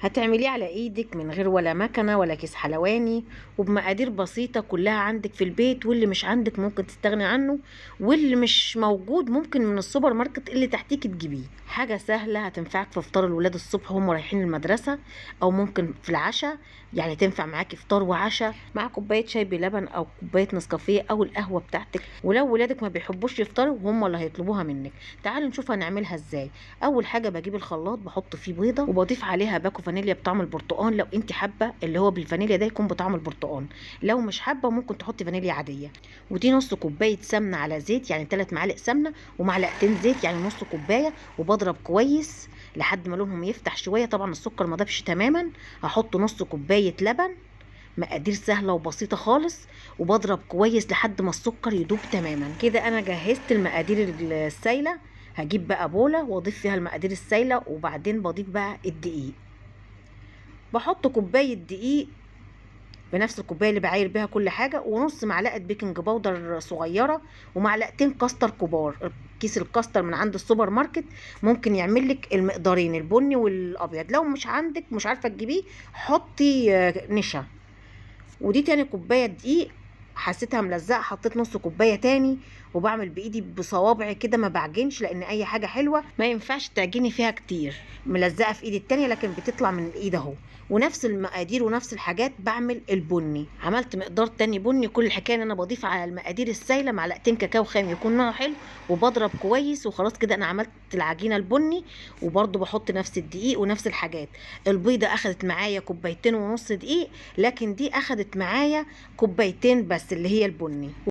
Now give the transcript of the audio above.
هتعمليه على ايدك من غير ولا مكنه ولا كيس حلواني، وبمقادير بسيطه كلها عندك في البيت، واللي مش عندك ممكن تستغني عنه، واللي مش موجود ممكن من السوبر ماركت اللي تحتيك تجيبيه. حاجه سهله هتنفعك في فطار الولاد الصبح هم رايحين المدرسه، او ممكن في العشاء، يعني تنفع معاكي فطار وعشاء مع كوبايه شاي بلبن او كوبايه نسكافيه او القهوه بتاعتك. ولو ولادك ما بيحبوش يفطروا هم اللي هيطلبوها منك. تعالوا نشوف هنعملها ازاي. اول حاجه بجيب الخلاط، بحط فيه بيضه وبضيف عليها باكو فانيليا بطعم البرتقال، لو انت حابه اللي هو بالفانيليا ده يكون بطعم البرتقال. لو مش حابه ممكن تحطي فانيليا عاديه. ودي نص كوبايه سمنه على زيت، يعني 3 معالق سمنه ومعلقتين زيت، يعني نص كوبايه. وبضرب كويس لحد ما لونهم يفتح شويه. طبعا السكر ما ضافش تماما. هحط نص كوبايه لبن، مقادير سهله وبسيطه خالص. وبضرب كويس لحد ما السكر يدوب تماما. كده انا جهزت المقادير السايله. هجيب بقى بوله واضيف فيها المقادير السايله، وبعدين بضيف بقى الدقيق. بحط كوبايه دقيق بنفس الكوبايه اللي بعاير بيها كل حاجه، ونص معلقه بيكنج باودر صغيره، ومعلقتين كاستر كبار. كيس الكاستر من عند السوبر ماركت ممكن يعمل لك المقدارين البني والابيض. لو مش عندك مش عارفه تجيبيه، حطي نشا. ودي تاني كوبايه دقيق، حسيتها ملزقه حطيت نص كوبايه تاني. وبعمل بايدي بصوابعي كده، ما بعجنش، لان اي حاجه حلوه ما ينفعش تعجني فيها كتير. ملزقه في ايدي التانيه لكن بتطلع من الايد اهو. ونفس المقادير ونفس الحاجات بعمل البني. عملت مقدار تاني بني. كل الحكايه ان انا بضيف على المقادير السايله معلقتين كاكاو خام يكون نوعه حلو، وبضرب كويس. وخلاص كده انا عملت العجينه البني. وبرده بحط نفس الدقيق ونفس الحاجات. البيضه اخدت معايا كوبايتين ونص دقيق، لكن دي اخدت معايا كوبايتين بس اللي هي البني.